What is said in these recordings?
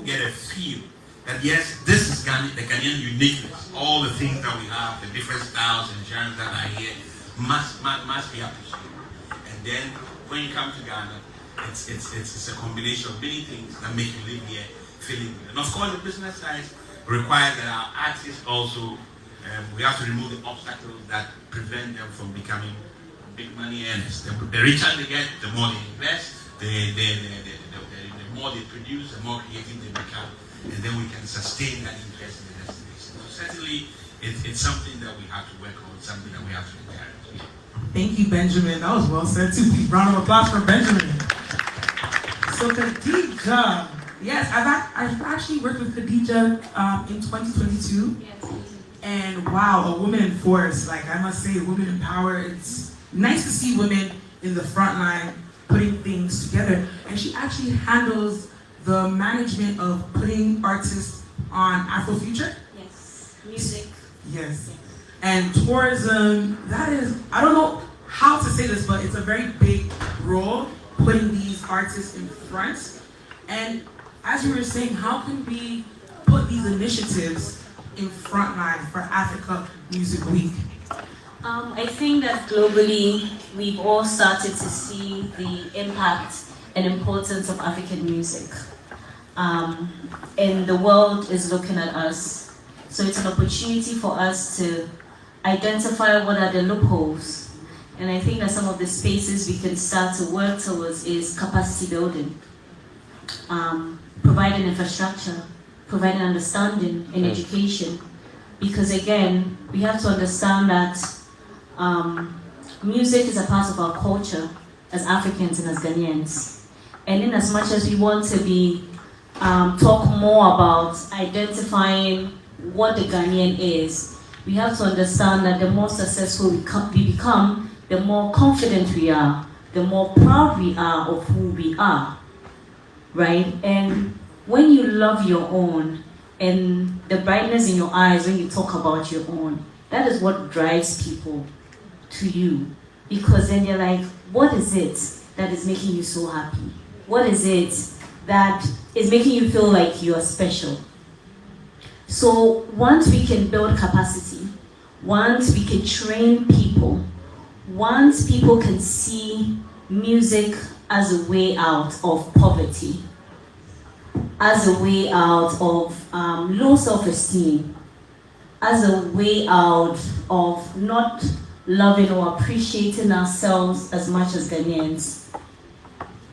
get a feel that yes, this is Ghana, the Ghanaian uniqueness. All the things that we have, the different styles and genres that are here, must be appreciated. And then when you come to Ghana, it's a combination of many things that make you live here feeling good. And of course, the business side requires that our artists also we have to remove the obstacles that prevent them from becoming big money earners. The richer they get, the more they invest, the more they produce, the more creative they become, and then we can sustain that interest in the destination. So certainly, it's something that we have to work on, something that we have to encourage. Thank you, Benjamin. That was well said too. Please, round of applause for Benjamin. So Khadija, yes, I've actually worked with Khadija in 2022. Yes. And wow, a woman in force. Like I must say, women in power. It's nice to see women in the front line putting things together. And she actually handles the management of putting artists on Afrofuture. Yes. Music. Yes. And tourism, that is, I don't know how to say this, but it's a very big role, putting these artists in front. And as you were saying, how can we put these initiatives in front line for Africa Music Week? I think that globally, we've all started to see the impact and importance of African music. And the world is looking at us. So it's an opportunity for us to identify what are the loopholes. And I think that some of the spaces we can start to work towards is capacity building, providing infrastructure, providing understanding and education. Because again, we have to understand that music is a part of our culture as Africans and as Ghanaians. And in as much as we want to be talk more about identifying what the Ghanaian is, we have to understand that the more successful we become, the more confident we are, the more proud we are of who we are, right? And when you love your own and the brightness in your eyes when you talk about your own, that is what drives people to you. Because then you're like, what is it that is making you so happy? What is it that is making you feel like you are special? So once we can build capacity, once we can train people, once people can see music as a way out of poverty, as a way out of low self-esteem, as a way out of not loving or appreciating ourselves as much as Ghanaians,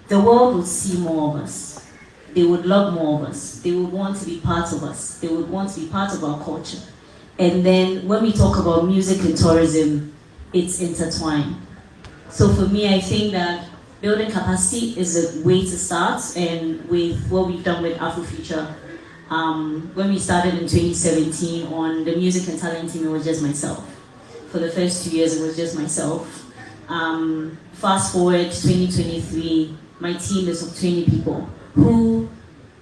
the world will see more of us. They would love more of us. They would want to be part of us. They would want to be part of our culture. And then when we talk about music and tourism, it's intertwined. So for me, I think that building capacity is a way to start, and with what we've done with Afrofuture, when we started in 2017 on the music and talent team, it was just myself. For the first 2 years, it was just myself. Fast forward to 2023, my team is of 20 people who,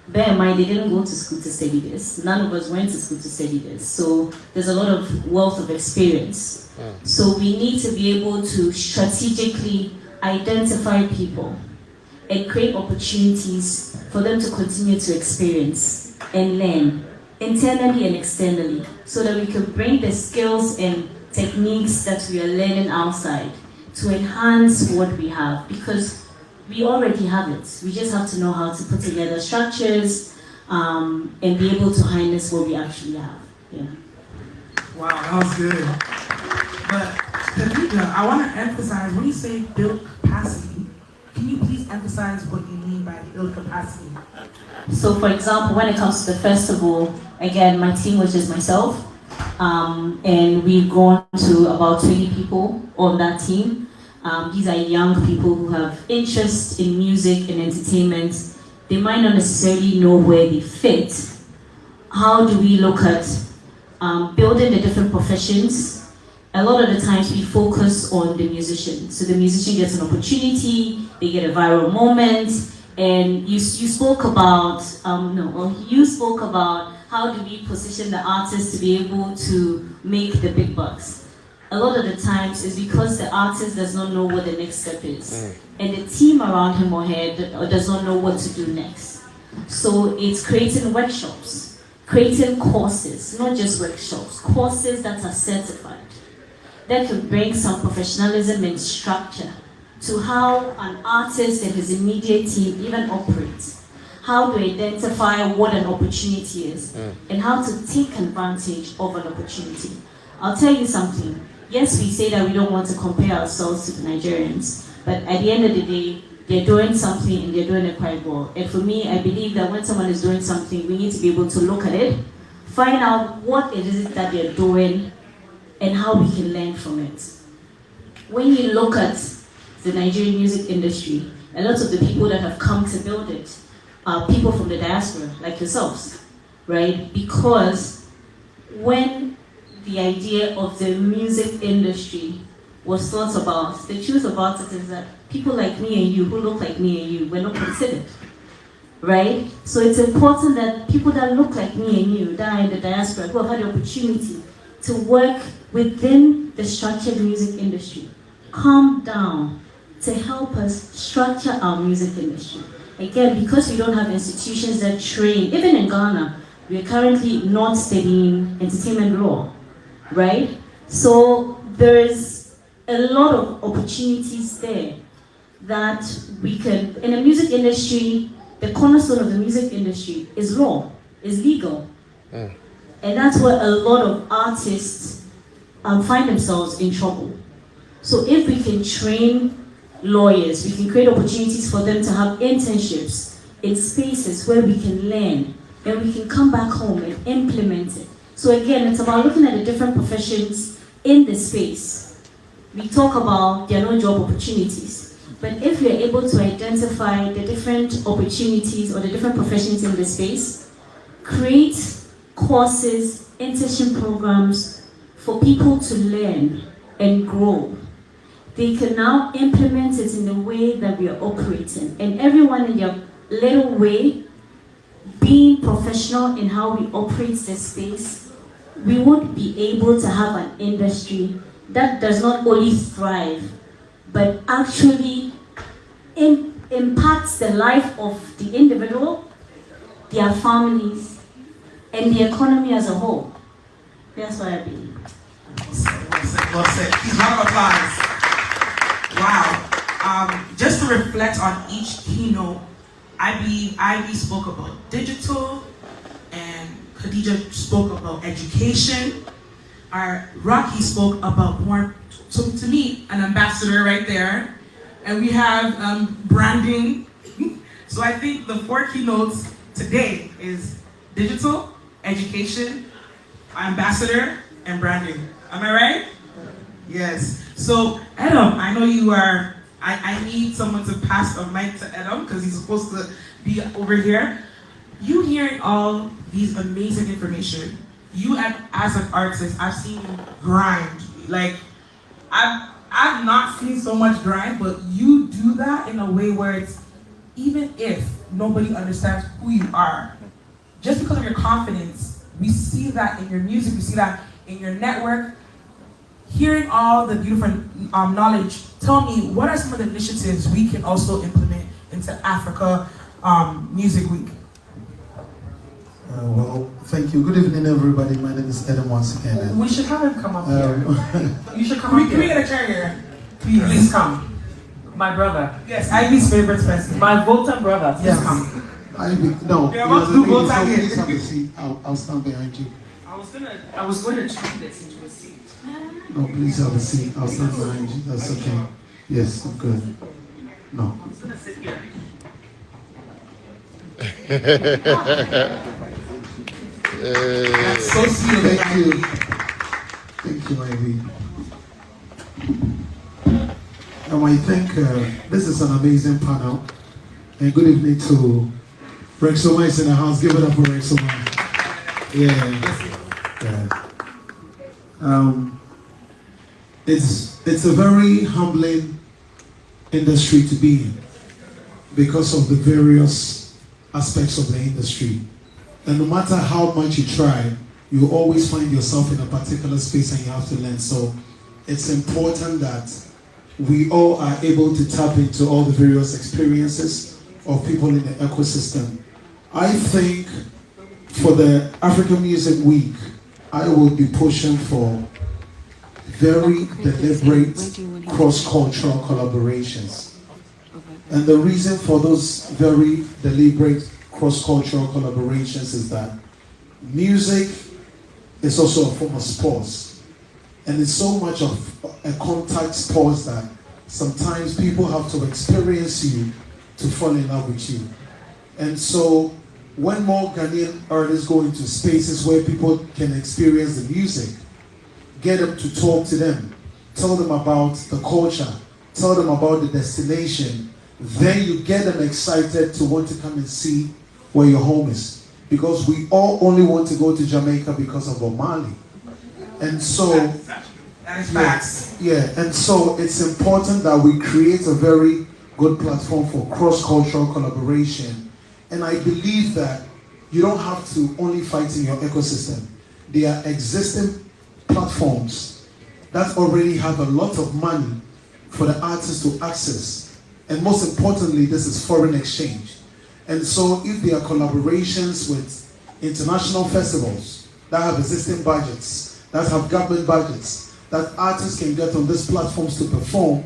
bear in mind, they didn't go to school to study this. None of us went to school to study this. So there's a lot of wealth of experience. So we need to be able to strategically identify people and create opportunities for them to continue to experience and learn internally and externally, so that we can bring the skills and techniques that we are learning outside to enhance what we have, because we already have it. We just have to know how to put together structures and be able to harness what we actually have. Yeah. Wow, that was good. But Khadija, I want to emphasize, when you say build capacity, can you please emphasize what you mean by build capacity? So for example, when it comes to the festival, again, my team was just myself. And we've grown to about 20 people on that team. These are young people who have interest in music and entertainment. They might not necessarily know where they fit. How do we look at building the different professions? A lot of the times we focus on the musician. So the musician gets an opportunity, they get a viral moment, and you spoke about, you spoke about how do we position the artist to be able to make the big bucks. A lot of the times is because the artist does not know what the next step is. And the team around him or her does not know what to do next. So it's creating workshops, creating courses, not just workshops, courses that are certified, that can bring some professionalism and structure to how an artist and his immediate team even operates, how to identify what an opportunity is, and how to take advantage of an opportunity. I'll tell you something. Yes, we say that we don't want to compare ourselves to the Nigerians, but at the end of the day, they're doing something and they're doing it quite well. And for me, I believe that when someone is doing something, we need to be able to look at it, find out what it is that they're doing, and how we can learn from it. When you look at the Nigerian music industry, a lot of the people that have come to build it are people from the diaspora, like yourselves, right? Because when the idea of the music industry was thought about, the truth about it is that people like me and you, who look like me and you, were not considered, right? So it's important that people that look like me and you, that are in the diaspora, who have had the opportunity to work within the structured music industry, come down to help us structure our music industry. Again, because we don't have institutions that train, even in Ghana, we are currently not studying entertainment law, right? So there's a lot of opportunities there that we can, in the music industry, the cornerstone of the music industry is law, is legal. And that's where a lot of artists find themselves in trouble. So if we can train lawyers, we can create opportunities for them to have internships in spaces where we can learn and we can come back home and implement it. So again, it's about looking at the different professions in the space. We talk about there are no job opportunities, but if we are able to identify the different opportunities or the different professions in the space, create courses, internship programs for people to learn and grow, they can now implement it in the way that we are operating. And everyone in their little way, being professional in how we operate the space, we would be able to have an industry that does not only thrive, but actually impacts the life of the individual, their families, and the economy as a whole. That's what I believe. Well said. Please, round of applause. Wow. Just to reflect on each keynote, I believe Ivy spoke about digital, and Khadija spoke about education. Rocky spoke about more, so to me, an ambassador right there. And we have branding. So I think the 4 keynotes today is digital, education, ambassador, and branding. Am I right? Yes. So Adam, I know you are, I need someone to pass a mic to Adam because he's supposed to be over here. You hearing all these amazing information, you as an artist, I've seen you grind. Like, I've not seen so much grind, but you do that in a way where it's, even if nobody understands who you are, just because of your confidence, we see that in your music, we see that in your network. Hearing all the beautiful knowledge, tell me, what are some of the initiatives we can also implement into Africa Music Week? Well, thank you. Good evening, everybody. My name is Adam once again. We should have him come up here. You should come up here. Can we get a chair here? Please come. My brother. Yes, Ivy's favorite person. My Volta brother. Please come. Ivy, no. You're about to do both so again. please have a seat. I'll stand behind you. I was gonna turn this into a seat. No, please have a seat. I'll stand behind you. That's okay. Yes, I'm good. No. I'm just gonna sit here. That's so sweet. Thank you. Thank you, Ivy. I think this is an amazing panel. And good evening to Rexoma is in the house. Give it up for Rexoma. Yeah. It's a very humbling industry to be in because of the various aspects of the industry. And no matter how much you try, you always find yourself in a particular space and you have to learn. So it's important that we all are able to tap into all the various experiences of people in the ecosystem I think for the African Music Week, I will be pushing for very deliberate cross-cultural collaborations. And the reason for those very deliberate cross-cultural collaborations is that music is also a form of sports. And it's so much of a contact sport that sometimes people have to experience you to fall in love with you. And so when more Ghanaian artists go into spaces where people can experience the music, get them to talk to them, tell them about the culture, tell them about the destination, then you get them excited to want to come and see where your home is. Because we all only want to go to Jamaica because of Bob Marley. And so, That is facts. yeah, and so it's important that we create a very good platform for cross-cultural collaboration. And I believe that you don't have to only fight in your ecosystem. There are existing platforms that already have a lot of money for the artists to access. And most importantly, this is foreign exchange. And so if there are collaborations with international festivals that have existing budgets, that have government budgets, that artists can get on these platforms to perform,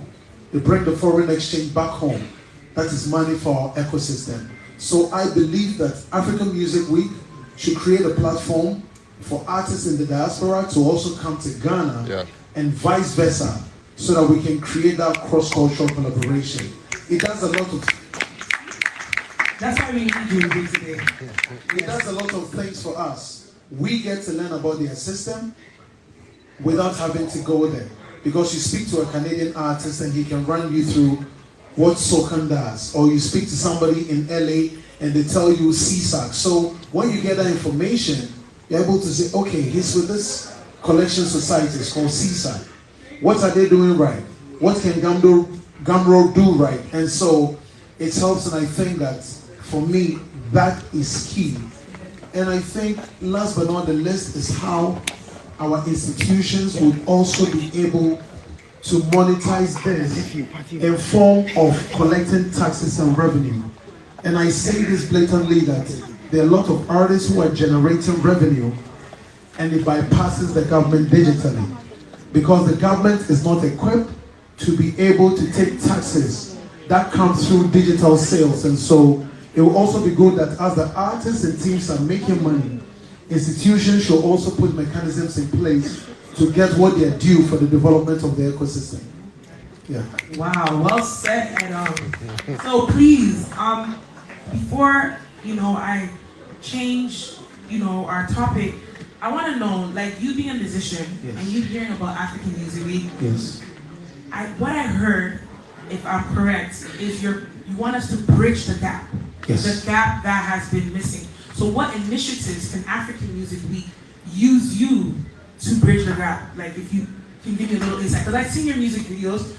they bring the foreign exchange back home. That is money for our ecosystem. So I believe that African Music Week should create a platform for artists in the diaspora to also come to Ghana and vice versa, so that we can create that cross-cultural collaboration. It does a lot of That's why we need you here today. It does a lot of things for us. We get to learn about their system without having to go there. Because you speak to a Canadian artist and he can run you through what Socan does. Or you speak to somebody in LA and they tell you CSAC. So when you get that information, you're able to say, okay, he's with this collection society, it's called CSAC. What are they doing right? What can Gumroad do right? And so it helps, and I think that for me, that is key. And I think last but not the least is how our institutions would also be able to monetize this in form of collecting taxes and revenue. And I say this blatantly that there are a lot of artists who are generating revenue and it bypasses the government digitally, because the government is not equipped to be able to take taxes that come through digital sales. And so it will also be good that as the artists and teams are making money, institutions should also put mechanisms in place to get what they are due for the development of the ecosystem. Yeah. Wow, well said, and so please, before I change, our topic, I want to know, like, you being a musician Yes. and you hearing about African Music Week. Yes. What I heard, if I'm correct, is you want us to bridge the gap. Yes. The gap that has been missing. So what initiatives can African Music Week use you to bridge the gap? Like, if you can give me a little insight. Because I've seen your music videos,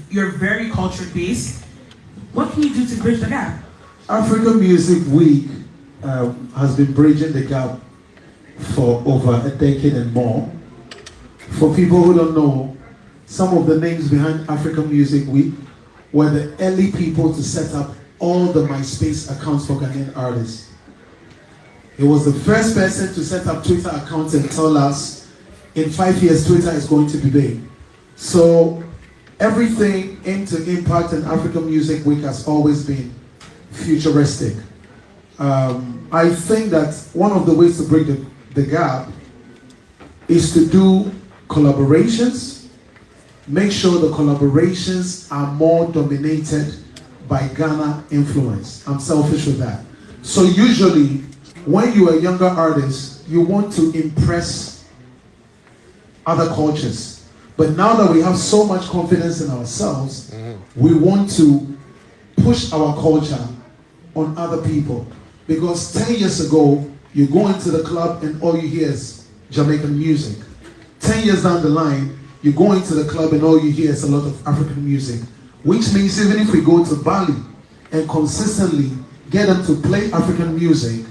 you're very culture based. What can you do to bridge the gap? African Music Week has been bridging the gap for over a decade and more. For people who don't know, some of the names behind African Music Week were the early people to set up all the MySpace accounts for Ghanaian artists. He was the first person to set up Twitter accounts and tell us in 5 years Twitter is going to be big. So everything aimed to impact an African Music Week has always been futuristic. I think that one of the ways to break the gap is to do collaborations. Make sure the collaborations are more dominated by Ghana influence. I'm selfish with that. So usually, when you are a younger artist, you want to impress other cultures. But now that we have so much confidence in ourselves, we want to push our culture on other people. Because 10 years ago, you go into the club and all you hear is Jamaican music. 10 years down the line, you go into the club and all you hear is a lot of African music. Which means even if we go to Bali and consistently get them to play African music,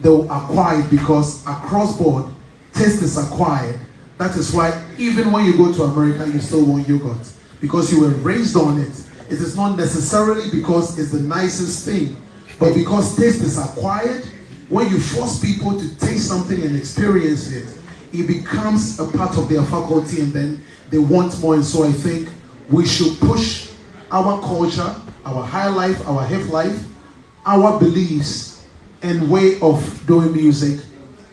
they will acquire it, because across board, taste is acquired. That is why even when you go to America, you still want yogurt, because you were raised on it. It is not necessarily because it's the nicest thing, but because taste is acquired, when you force people to taste something and experience it, it becomes a part of their faculty, and then they want more. And so I think we should push our culture, our high life, our hip life, our beliefs and way of doing music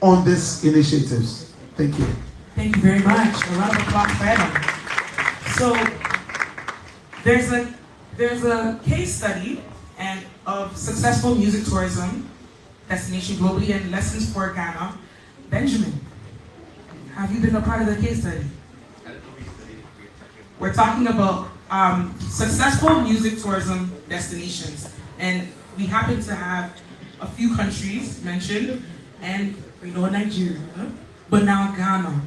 on these initiatives. Thank you. Thank you very much. A round of applause for Adam. So there's a case study and of successful music tourism destination globally and lessons for Ghana. Benjamin, have you been a part of the case study? We're talking about successful music tourism destinations, and we happen to have a few countries mentioned, and we know Nigeria, but now Ghana.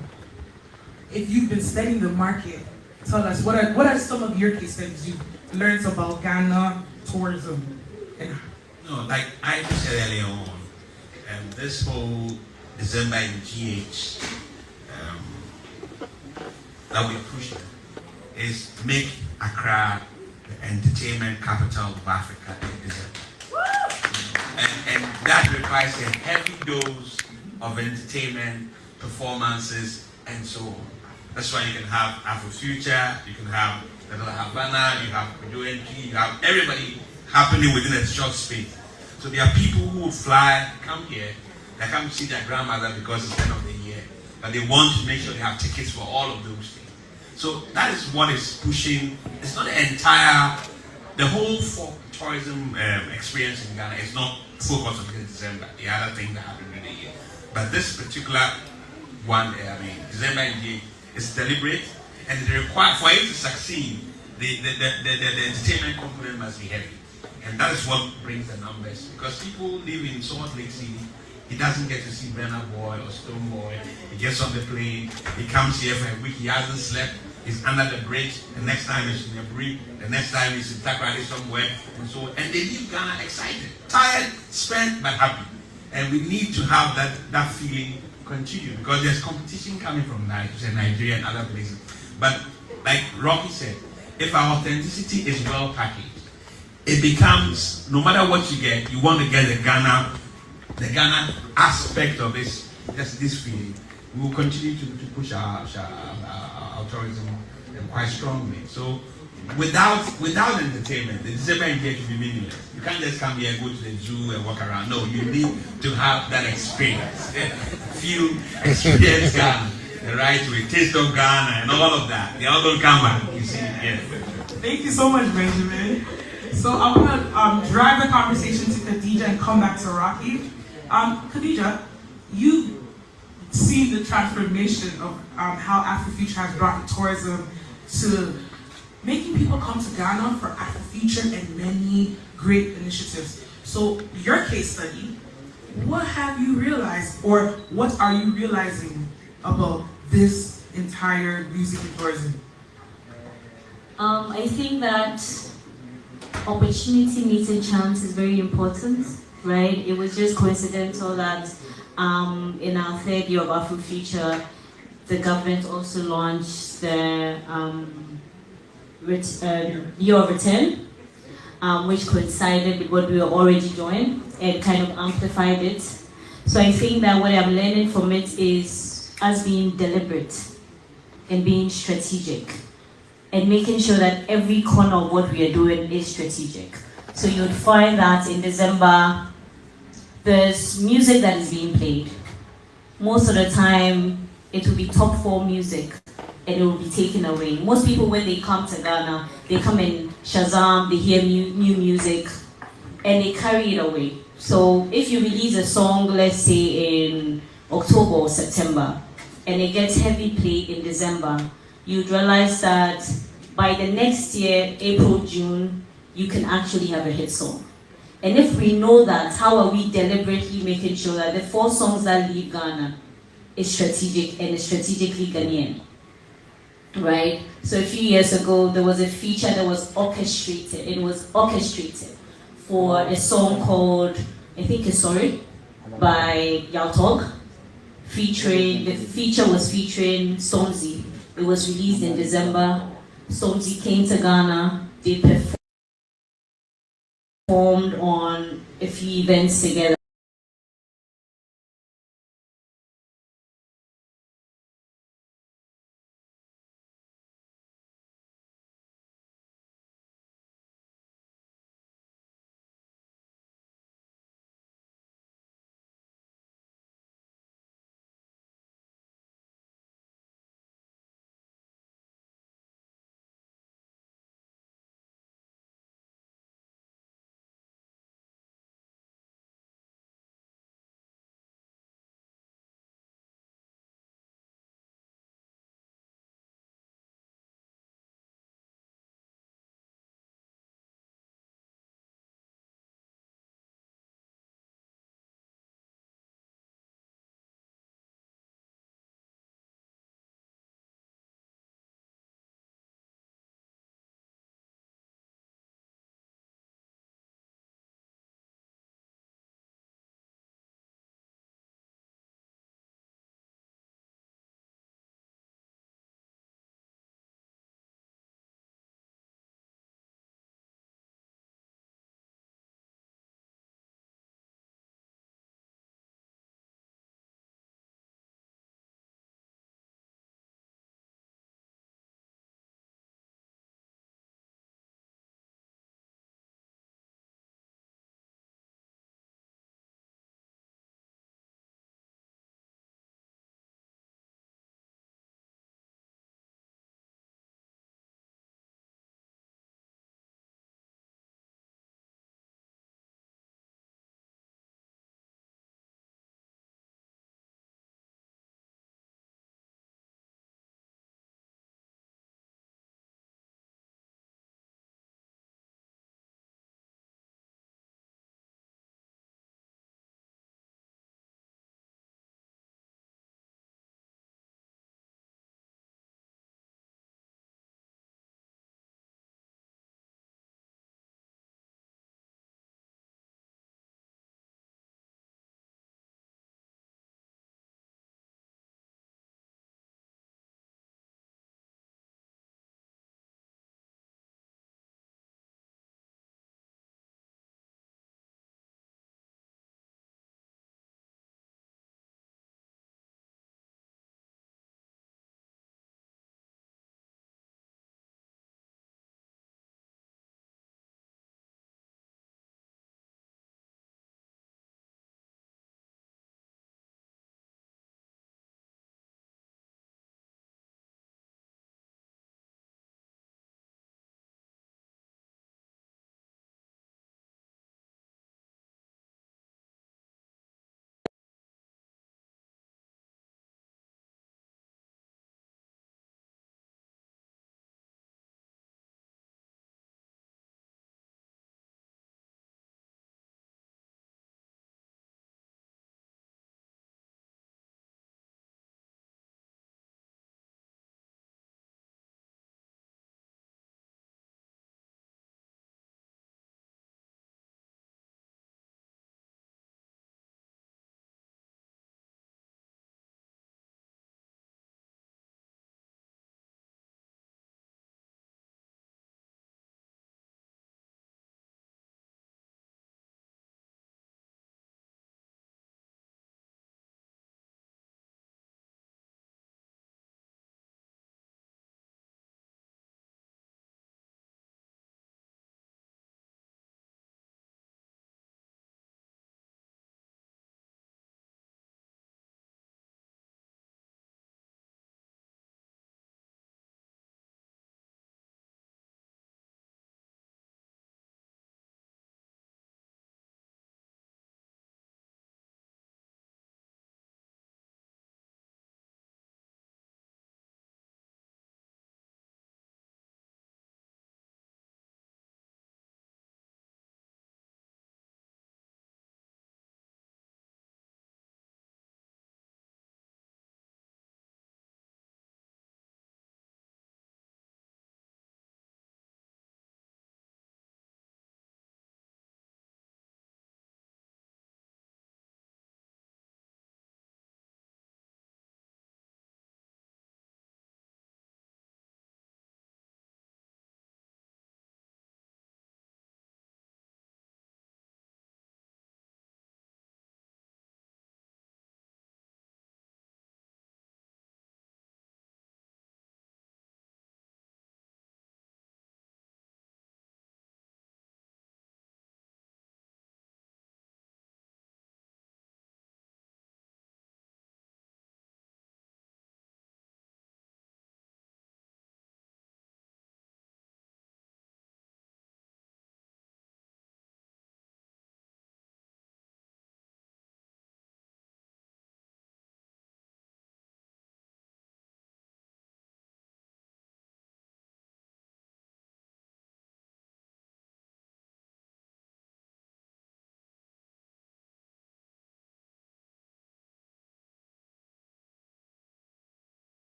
If you've been studying the market, tell us what are some of your case studies you've learned about Ghana tourism? And No, like I said earlier on, this whole December in GH that we're pushing is make Accra the entertainment capital of Africa in December. And that requires a heavy dose of entertainment, performances, and so on. That's why you can have Afrofuture, you can have the Havana, you have UNG, you have everybody happening within a short space. So there are people who would fly, come here, they come to see their grandmother because it's the end of the year, but they want to make sure they have tickets for all of those things. So that is what is pushing. It's not the entire, the whole folk tourism experience in Ghana is not focused on December, the other thing that happened in the year. But this particular one, December indeed, is deliberate, and it requires, for it to succeed, the entertainment component must be heavy. And that is what brings the numbers. Because people live in Salt Lake City, he doesn't get to see Burna Boy or Stone Boy. He gets on the plane, he comes here for a week, he hasn't slept, he's under the bridge, the next time he's in a bridge, the next time he's in Takoradi somewhere, and so on. And they leave Ghana excited, tired, spent, but happy. And we need to have that feeling continue, because there's competition coming from Nigeria and other places. But like Rocky said, if our authenticity is well packaged, it becomes, no matter what you get, you want to get the Ghana aspect of this feeling. We will continue to push our tourism quite strongly. So without entertainment, the December engagement will be meaningless. You can't just come here, go to the zoo and walk around. No, you need to have that experience. Feel, experience Ghana, the right way, taste of Ghana and all of that. They all don't come back, you see. Yes. thank you so much, Benjamin. So I'm gonna drive the conversation to Khadija and come back to Rocky. Khadija, you see the transformation of how Afrofuture has brought tourism to making people come to Ghana for Afrofuture and many great initiatives. So your case study, what have you realized, or what are you realizing about this entire music and tourism? I think that opportunity meeting chance is very important, right? It was just coincidental that in our third year of Afrofuture, the government also launched the Year of Return, which coincided with what we were already doing and kind of amplified it. So I think that what I'm learning from it is us being deliberate and being strategic and making sure that every corner of what we are doing is strategic. So you'd find that in December, there's music that is being played. Most of the time, it will be top 4 music and it will be taken away. Most people, when they come to Ghana, they come in Shazam, they hear new music, and they carry it away. So if you release a song, let's say in October or September, and it gets heavy play in December, you'd realize that by the next year, April, June, you can actually have a hit song. And if we know that, how are we deliberately making sure that the 4 songs that leave Ghana is strategic and is strategically Ghanaian, right? So a few years ago, there was a feature that was orchestrated. It was orchestrated for a song called, I think it's Sorry, by Yautog, the feature was featuring Stormzy. It was released in December. Stormzy came to Ghana. They performed on a few events together.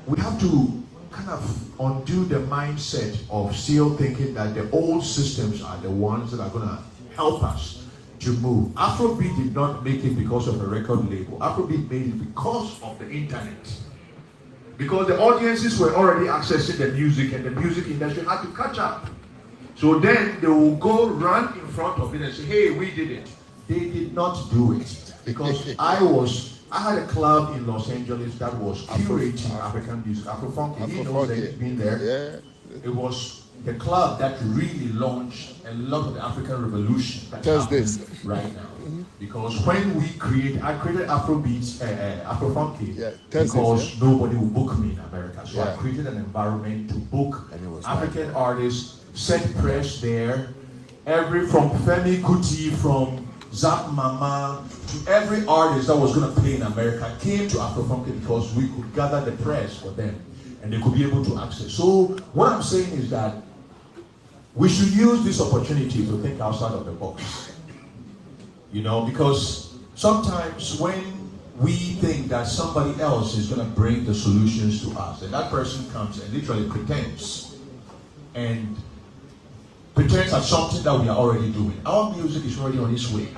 we have to kind of undo the mindset of still thinking that the old systems are the ones that are going to help us to move. Afrobeat did not make it because of a record label. Afrobeat made it because of the internet. Because the audiences were already accessing the music and the music industry had to catch up. So then they will go run in front of it and say, hey, we did it. They did not do it. Because I had a club in Los Angeles that was curating African music, Afrofunky. He knows that he's been there. Yeah. It was the club that really launched a lot of the African revolution that Just happens this. right now. Because when I created Afrobeats, Afrofunky, because nobody would book me in America. So I created an environment to book African artists, set press there, from Femi Kuti, from Zap Mama, to every artist that was going to play in America came to Afrofunky because we could gather the press for them and they could be able to access. So what I'm saying is that we should use this opportunity to think outside of the box. You know, because sometimes when we think that somebody else is going to bring the solutions to us, and that person comes and literally pretends at something that we are already doing. Our music is already on its way.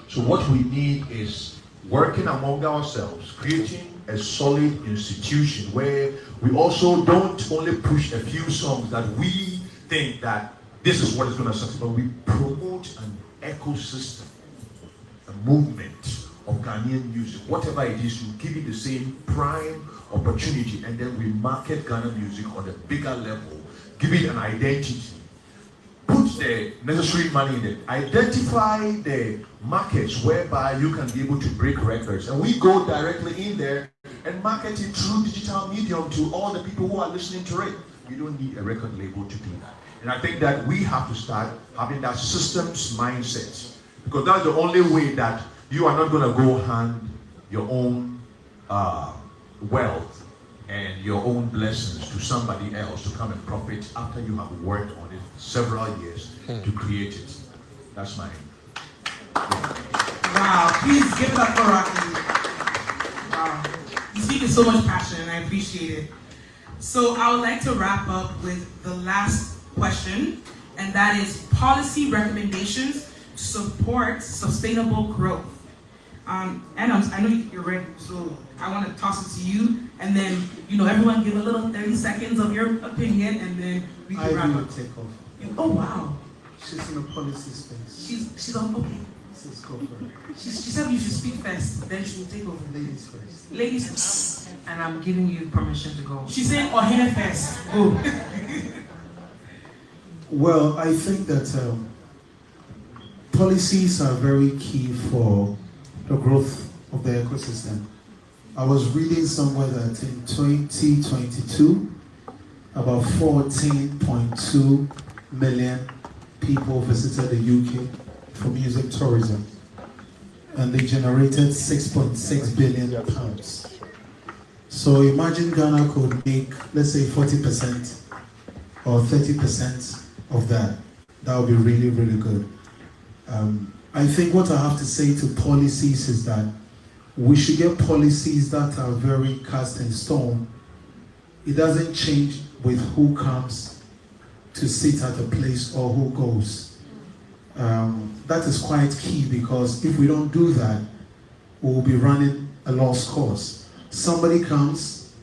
So what we need is working among ourselves, creating a solid institution where we also don't only push a few songs that we think that this is what is going to succeed, but we promote an ecosystem, a movement of Ghanaian music, whatever it is, to give it the same prime opportunity, and then we market Ghana music on a bigger level, give it an identity, put the necessary money in it, identify the markets whereby you can be able to break records, and we go directly in there and market it through digital medium to all the people who are listening to it. You don't need a record label to do that. And I think that we have to start having that systems mindset, because that's the only way that you are not going to go hand your own wealth and your own blessings to somebody else to come and profit after you have worked on it several years to create it. That's my... Wow, please give it up for Rocky. Wow. You speak with so much passion and I appreciate it. So I would like to wrap up with the last question, and that is policy recommendations to support sustainable growth. Adams, I know you're ready, so I want to toss it to you, and then, everyone give a little 30 seconds of your opinion, and then we can wrap up. Take off. Oh, wow. She's in a policy space. She's on, okay. Let's go for it. She said you should speak first, then she will take over. Ladies first. Ladies first. And I'm giving you permission to go. She said, or here first. Go. Well, I think that policies are very key for the growth of the ecosystem. I was reading somewhere that in 2022, about 14.2 million people visited the UK for music tourism, and they generated 6.6 billion pounds. So imagine Ghana could make, let's say, 40% or 30% of that. That would be really, really good. I think what I have to say to policies is that we should get policies that are very cast in stone. It doesn't change with who comes to sit at a place or who goes. That is quite key, because if we don't do that, we will be running a lost cause. Somebody comes,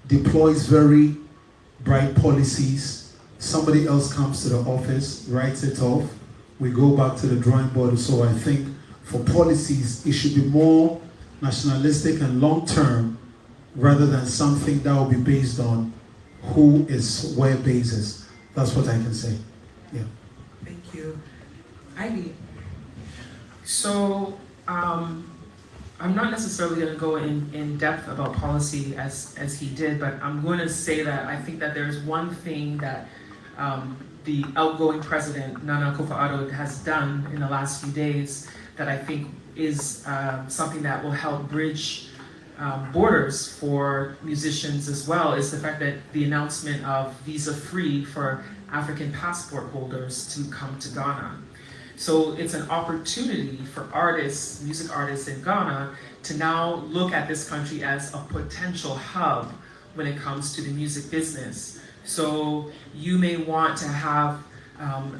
deploys very bright policies, somebody else comes to the office, writes it off, we go back to the drawing board. So I think for policies, it should be more nationalistic and long-term rather than something that will be based on who is where basis. That's what I can say. Yeah. Thank you. Ivy. So, I'm not necessarily going to go in depth about policy as he did, but I'm going to say that I think that there's one thing that the outgoing president, Nana Akufo-Addo, has done in the last few days that I think is something that will help bridge borders for musicians as well, is the fact that the announcement of visa-free for African passport holders to come to Ghana. So it's an opportunity for artists, music artists in Ghana, to now look at this country as a potential hub when it comes to the music business. So you may want to have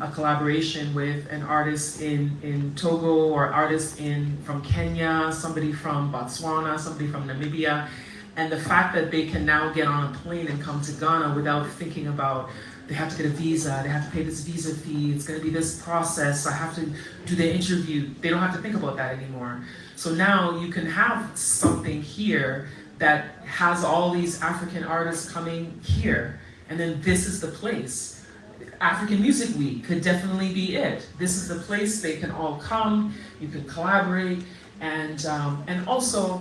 a collaboration with an artist in Togo, or artist from Kenya, somebody from Botswana, somebody from Namibia, and the fact that they can now get on a plane and come to Ghana without thinking about, they have to get a visa, they have to pay this visa fee, it's gonna be this process, I have to do the interview. They don't have to think about that anymore. So now you can have something here that has all these African artists coming here, and then this is the place. African Music Week could definitely be it. This is the place they can all come, you can collaborate, and also,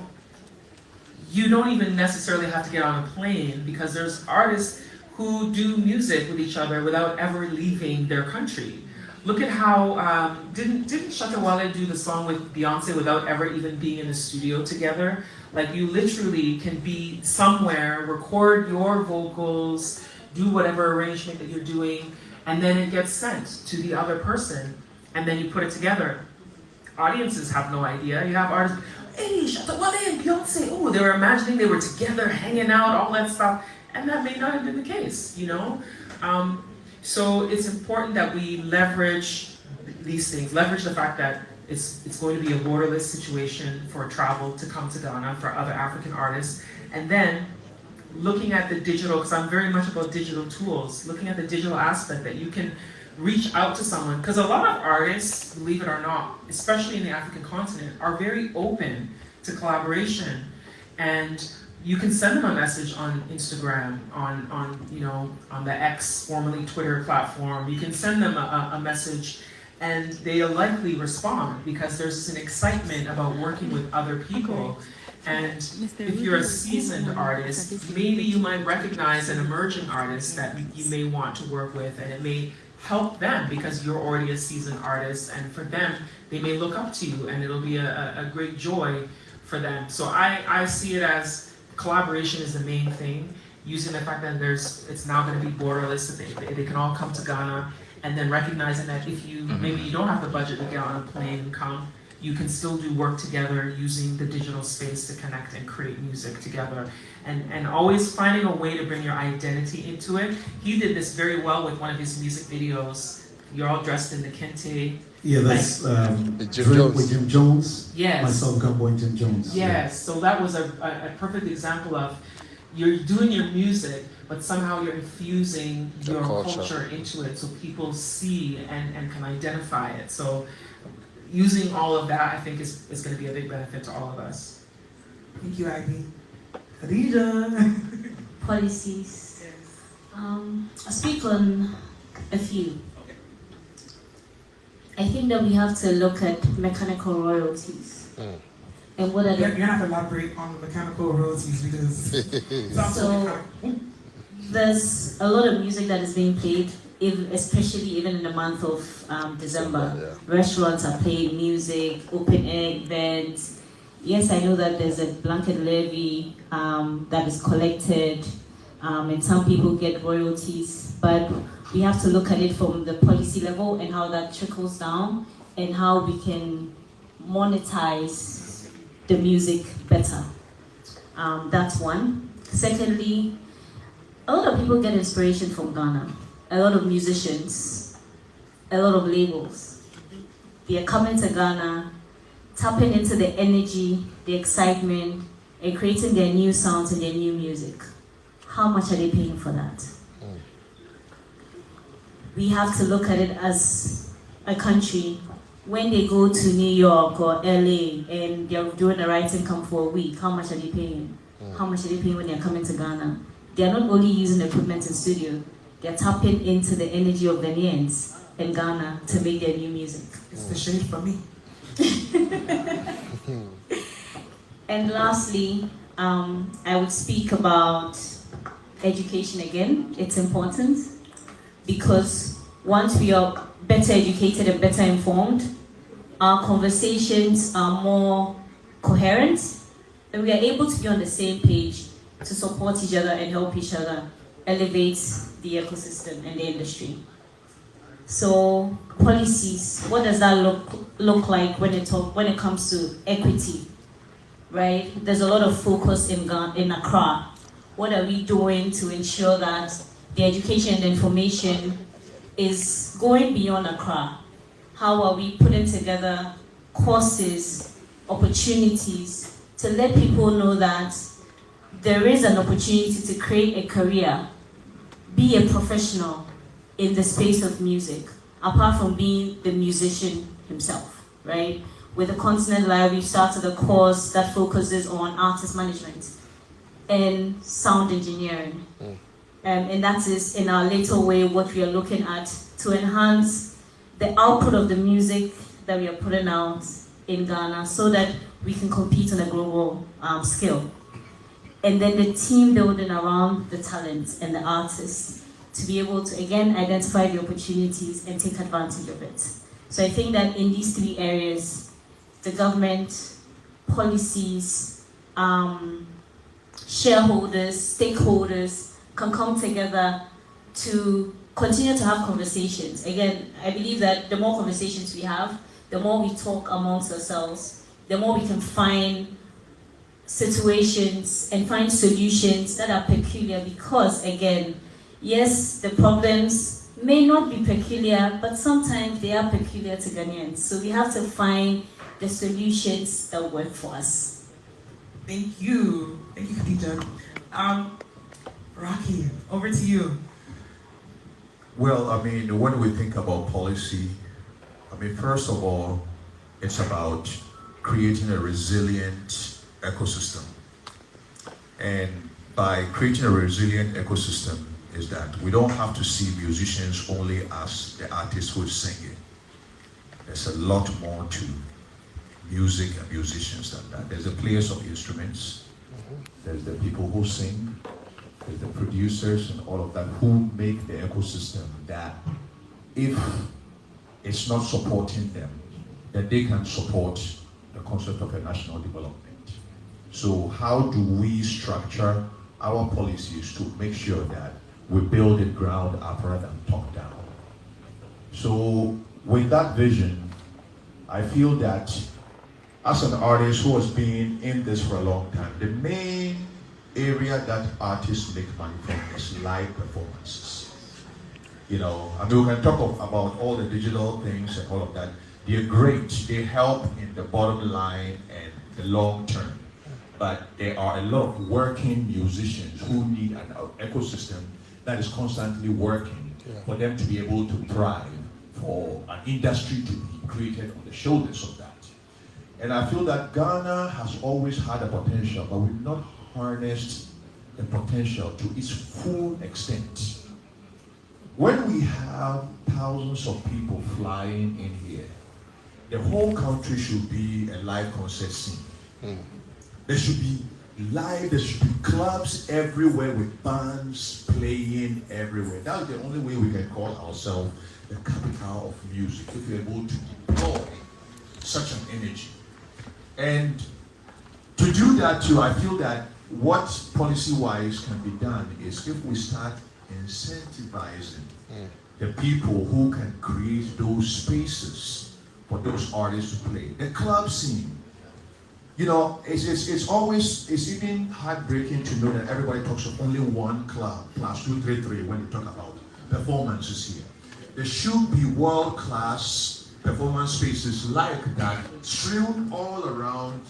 you don't even necessarily have to get on a plane, because there's artists who do music with each other without ever leaving their country. Look at how, didn't Shatta Wale do the song with Beyonce without ever even being in the studio together? Like, you literally can be somewhere, record your vocals, do whatever arrangement that you're doing, and then it gets sent to the other person, and then you put it together. Audiences have no idea. You have artists, hey, Shatta Wale and Beyonce, oh, they were imagining they were together, hanging out, all that stuff, and that may not have been the case, you know? So it's important that we leverage these things, leverage the fact that it's going to be a borderless situation for travel to come to Ghana for other African artists, and then looking at the digital, because I'm very much about digital tools, looking at the digital aspect that you can reach out to someone, because a lot of artists, believe it or not, especially in the African continent, are very open to collaboration, and you can send them a message on Instagram, on the X, formerly Twitter platform. You can send them a message, and they'll likely respond, because there's an excitement about working with other people. And if you're a seasoned artist, maybe you might recognize an emerging artist that you may want to work with, and it may help them because you're already a seasoned artist, and for them, they may look up to you, and it'll be a great joy for them. So I see it as collaboration is the main thing, using the fact that it's now going to be borderless, that they can all come to Ghana, and then recognizing that if you, maybe you don't have the budget to get on a plane and come, you can still do work together using the digital space to connect and create music together. And always finding a way to bring your identity into it. He did this very well with one of his music videos. You're all dressed in the kente. Yeah, that's Jim Jones. with Jim Jones. Yes. Myself, Gumbo, and Jim Jones. Yes, so that was a perfect example of you're doing your music, but somehow you're infusing your culture into it so people see and can identify it. So using all of that, I think, is going to be a big benefit to all of us. Thank you, Ivy. Khadija. Policies. I'll speak on a few. I think that we have to look at mechanical royalties. And what are You're the... gonna have to elaborate on the mechanical royalties, because So, there's a lot of music that is being played, especially even in the month of December. Restaurants are playing music, open air events. Yes, I know that there's a blanket levy that is collected, and some people get royalties, but we have to look at it from the policy level and how that trickles down and how we can monetize the music better. That's one. Secondly, a lot of people get inspiration from Ghana. A lot of musicians, a lot of labels. They are coming to Ghana, tapping into the energy, the excitement, and creating their new sounds and their new music. How much are they paying for that? We have to look at it as a country. When they go to New York or LA and they're doing a writing camp for a week, how much are they paying? How much are they paying when they're coming to Ghana? They're not only using equipment in studio, they're tapping into the energy of Ghanaians in Ghana to make their new music. it's the shade for me. And lastly, I would speak about education again. It's important because once we are better educated and better informed, our conversations are more coherent, and we are able to be on the same page to support each other and help each other elevate the ecosystem and the industry. So policies, what does that look like when it comes to equity, right? There's a lot of focus in Accra what are we doing to ensure that the education and information is going beyond Accra? How are we putting together courses, opportunities to let people know that there is an opportunity to create a career, be a professional in the space of music, apart from being the musician himself, right? With the Continent Live, we started a course that focuses on artist management and sound engineering. And that is, in our little way, what we are looking at to enhance the output of the music that we are putting out in Ghana so that we can compete on a global scale. And then the team building around the talents and the artists to be able to, again, identify the opportunities and take advantage of it. So I think that in these three areas, the government, policies, shareholders, stakeholders can come together to continue to have conversations. Again, I believe that the more conversations we have, the more we talk amongst ourselves, the more we can find situations and find solutions that are peculiar because, again, yes, the problems may not be peculiar, but sometimes they are peculiar to Ghanaians. So we have to find the solutions that work for us. Thank you. Thank you, Khadija. Rocky, over to you. Well, I mean, when we think about policy, I mean, first of all, it's about creating a resilient ecosystem. And by creating a resilient ecosystem is that we don't have to see musicians only as the artists who sing it. There's a lot more to music and musicians than that. There's the players of instruments, there's the people who sing, there's the producers and all of that who make the ecosystem that if it's not supporting them, then they can support the concept of a national development. So how do we structure our policies to make sure that we build it ground up rather than top down? So with that vision, I feel that as an artist who has been in this for a long time, the main area that artists make money from is live performances. You know, I mean, we can talk about all the digital things and all of that. They're great. They help in the bottom line and the long term. But there are a lot of working musicians who need an ecosystem that is constantly working for them to be able to thrive, for an industry to be created on the shoulders of that. And I feel that Ghana has always had a potential, but we've not harnessed the potential to its full extent. When we have thousands of people flying in here, the whole country should be a live concert scene. There should be live, there should be clubs everywhere with bands playing everywhere. That's the only way we can call ourselves the capital of music, if we're able to deploy such an energy. And to do that too, I feel that what policy-wise can be done is if we start incentivizing the people who can create those spaces for those artists to play. The club scene, you know, it's even heartbreaking to know that everybody talks of only one club, plus 233, when they talk about performances here. There should be world-class performance spaces like that, strewn all around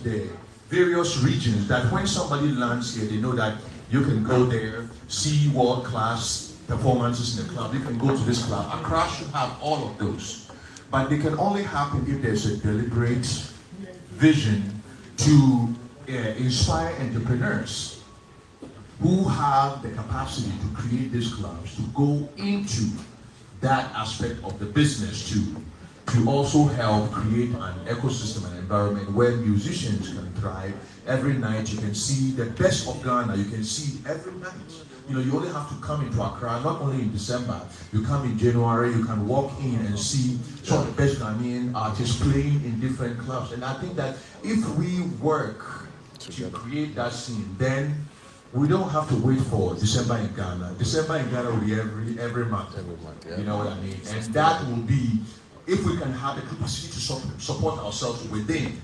the various regions, that when somebody lands here, they know that you can go there, see world-class performances in the club, you can go to this club. Accra should have all of those. But they can only happen if there's a deliberate vision to inspire entrepreneurs who have the capacity to create these clubs, to go into that aspect of the business to also help create an ecosystem and environment where musicians can thrive. Every night you can see the best of Ghana, you can see every night. You know, you only have to come into Accra, not only in December, you come in January, you can walk in and see some of the best Ghanaian artists playing in different clubs. And I think that if we work to create that scene, then we don't have to wait for December in Ghana. December in Ghana will be every month. You know what I mean? And that will be, if we can have the capacity to support ourselves within,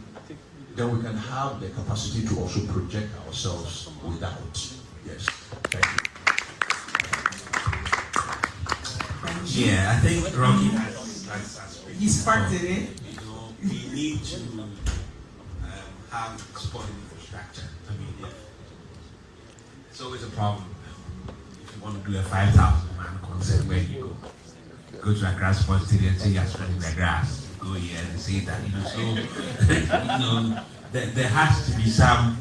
then we can have the capacity to also project ourselves without. Yes, thank you. Yeah, I think Rocky has He sparked it, eh? You know, we need to have sport infrastructure. I mean, it's always a problem. If you want to do a 5,000-man concert, where do you go to a grass sports stadium and say you're spreading the grass. Go here and say that, you know. So, you know, there has to be some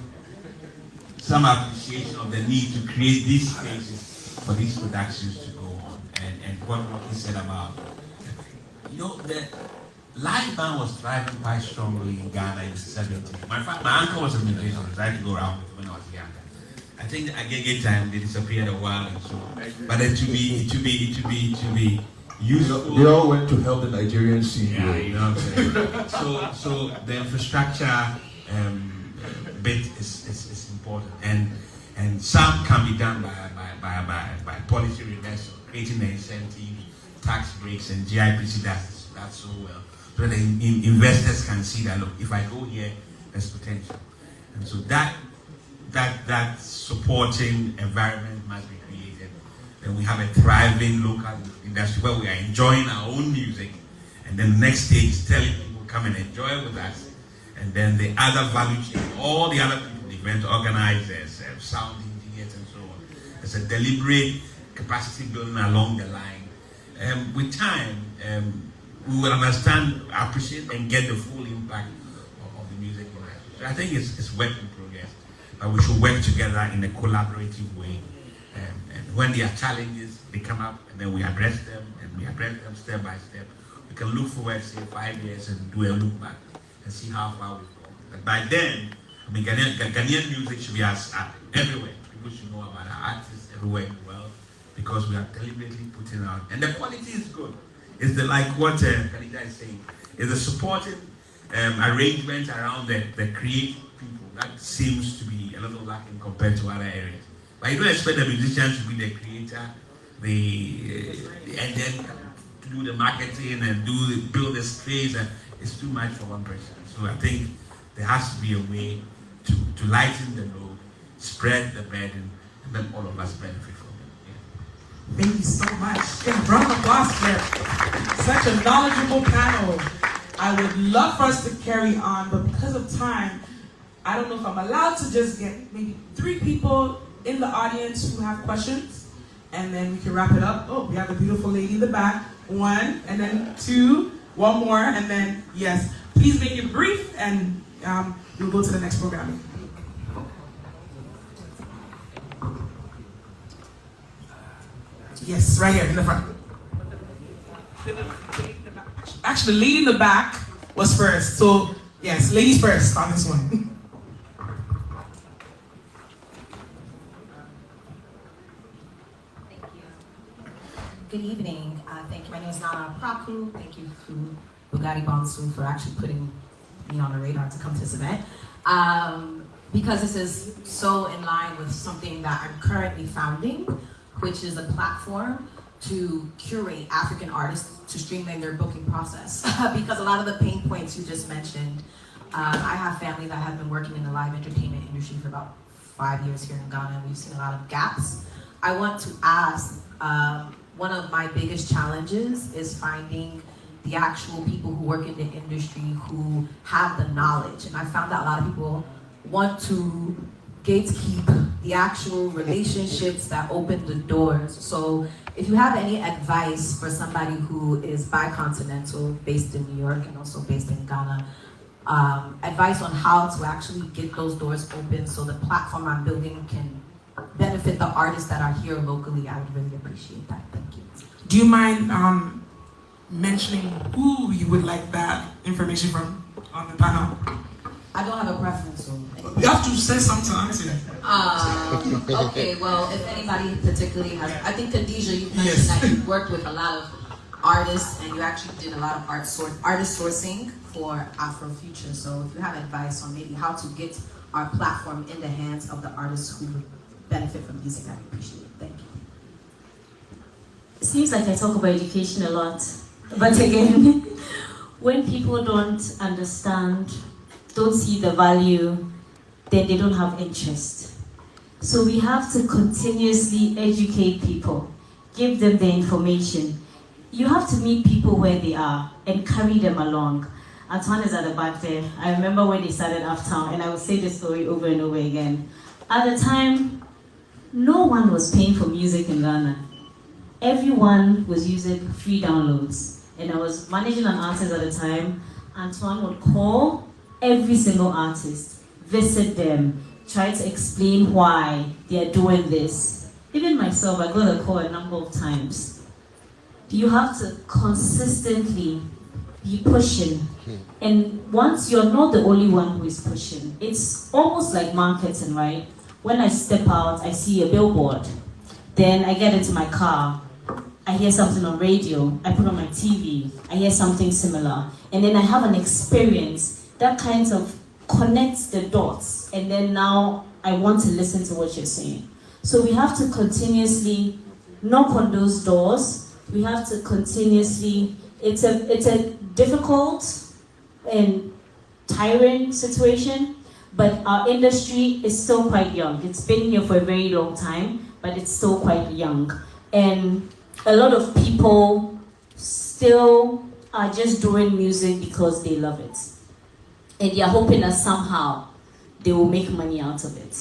appreciation of the need to create these spaces for these productions to go on. And what he said about, you know, the live band was thriving quite strongly in Ghana in the 70s. My uncle was a musician. I tried to go around with when I was younger. I think at Gege time they disappeared a while and so. But then to be useful. They all went to help the Nigerian scene. Yeah, you know what I'm saying. So the infrastructure bit is important, and some can be done by policy reversal, creating the incentive, tax breaks, and GIPC does that so well, so the investors can see that, look, if I go here, there's potential, and so that supporting environment must be created. Then we have a thriving local industry where we are enjoying our own music, and then the next stage is telling people come and enjoy with us, and then the other value chain, all the other people, the event organizers, sound engineers, and so on. There's a deliberate capacity building along the line. With time, we will understand, appreciate, and get the full impact of the music industry. So I think it's work in progress, but we should work together in a collaborative way. And when there are challenges, they come up, and then we address them, and we address them step by step. We can look forward, say, 5 years and do a look back and see how far we've gone. But by then, I mean, Ghanaian music should be everywhere. People should know about our artists everywhere in the world, because we are deliberately putting out, and the quality is good. It's like what Khalida is saying, it's the supporting arrangement around the creative people that seems to be a little lacking compared to other areas. But you don't expect the musician to be the creator, and then to do the marketing and build the space, and it's too much for one person. So I think there has to be a way to lighten the load, spread the burden, and then all of us benefit from it. Yeah. Thank you so much. Give a round of applause for such a knowledgeable panel. I would love for us to carry on, but because of time, I don't know if I'm allowed to just get maybe 3 people in the audience who have questions, and then we can wrap it up. Oh, we have a beautiful lady in the back. 1, and then 2, 1 more, and then yes. Please make it brief, and we'll go to the next programming. Yes, right here in the front. Actually, the lady in the back was first. So, yes, ladies first on this one. Thank you. Good evening. Thank you. My name is Nana Praku. Thank you to Bugatti Bonsu for actually putting me on the radar to come to this event. Because this is so in line with something that I'm currently founding, which is a platform to curate African artists to streamline their booking process. Because a lot of the pain points you just mentioned, I have family that have been working in the live entertainment industry for about 5 years here in Ghana, and we've seen a lot of gaps. I want to ask, one of my biggest challenges is finding the actual people who work in the industry who have the knowledge. And I found that a lot of people want to gatekeep the actual relationships that open the doors. So if you have any advice for somebody who is bicontinental, based in New York and also based in Ghana, advice on how to actually get those doors open so the platform I'm building can benefit the artists that are here locally, I would really appreciate that. Thank you. Do you mind mentioning who you would like that information from on the panel? I don't have a preference. So You have to say something, honestly. Okay, well, if anybody particularly has, I think Khadija, you mentioned Yes. that you worked with a lot of artists and you actually did a lot of artist sourcing for Afrofuture. So if you have advice on maybe how to get our platform in the hands of the artists who would benefit from using that, I appreciate it. Thank you. It seems like I talk about education a lot, but again, when people don't understand don't see the value, then they don't have interest. So we have to continuously educate people, give them the information. You have to meet people where they are and carry them along. Antoine is at the back there. I remember when they started Uptown, and I will say this story over and over again. At the time, no one was paying for music in Ghana. Everyone was using free downloads. And I was managing an artist at the time. Antoine would call every single artist, visit them, try to explain why they are doing this. Even myself, I got a call a number of times. You have to consistently be pushing. And once you're not the only one who is pushing, it's almost like marketing, right? When I step out, I see a billboard. Then I get into my car. I hear something on radio. I put on my TV. I hear something similar. And then I have an experience that kind of connects the dots. And then now I want to listen to what you're saying. So we have to continuously knock on those doors. We have to continuously, it's a difficult and tiring situation, but our industry is still quite young. It's been here for a very long time, but it's still quite young. And a lot of people still are just doing music because they love it. And they're hoping that somehow they will make money out of it.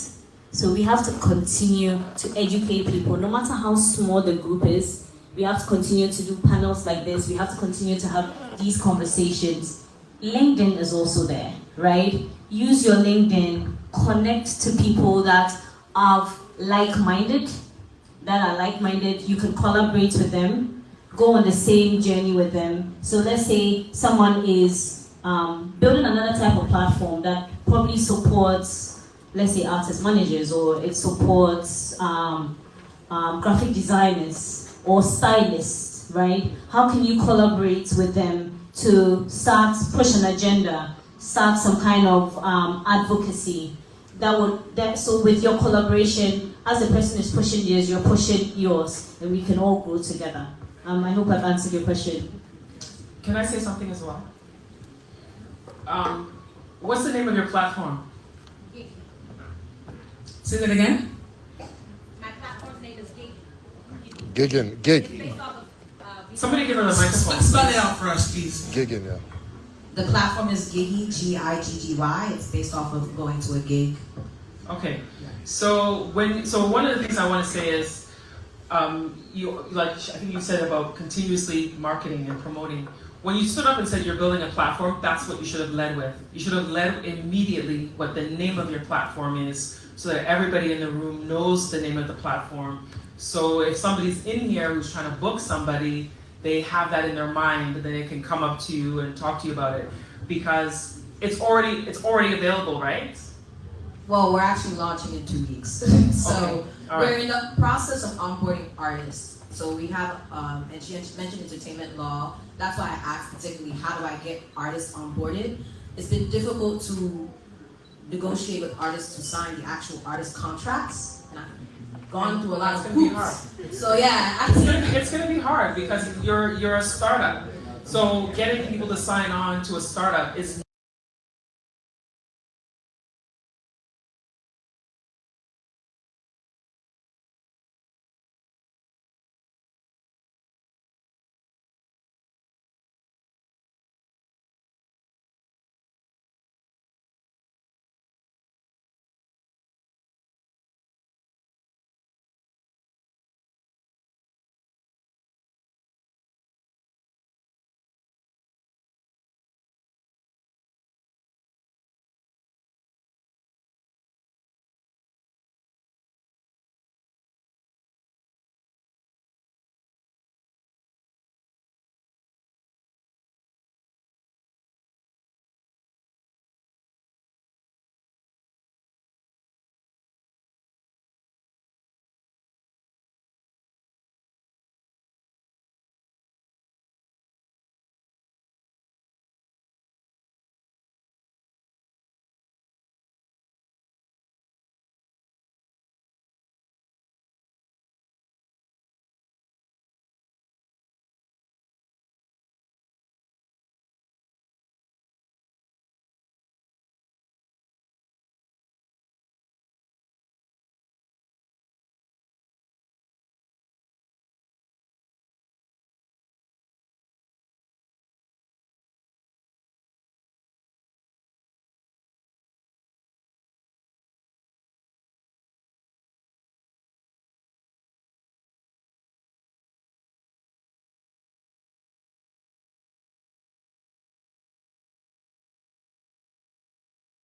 So we have to continue to educate people, no matter how small the group is. We have to continue to do panels like this. We have to continue to have these conversations. LinkedIn is also there, right? Use your LinkedIn, connect to people that are like-minded, you can collaborate with them, go on the same journey with them. So let's say someone is building another type of platform that probably supports, let's say, artist managers, or it supports graphic designers or stylists, right? How can you collaborate with them to start, push an agenda, start some kind of advocacy so with your collaboration, as the person is pushing theirs, you're pushing yours, and we can all grow together. I hope I've answered your question. Can I say something as well? What's the name of your platform? Say that again? My platform's name is Gig. Giggin, It's gig, based off of, Somebody give her the microphone. Spell it out for us, please. giggin, yeah. The platform is Giggy, Giggy. It's based off of going to a gig. Okay, so one of the things I want to say is, I think you said about continuously marketing and promoting. When you stood up and said you're building a platform, that's what you should have led with. You should have led immediately what the name of your platform is, so that everybody in the room knows the name of the platform. So if somebody's in here who's trying to book somebody, they have that in their mind, and then they can come up to you and talk to you about it, because it's already available, right? Well, we're actually launching in 2 weeks. So Okay. All right. we're in the process of onboarding artists. So we have, and she mentioned entertainment law. That's why I asked particularly, how do I get artists onboarded? It's been difficult to negotiate with artists to sign the actual artist contracts. And I've gone through a lot of It's gonna be hoops. So yeah, It's gonna be hard because you're a startup. So getting people to sign on to a startup is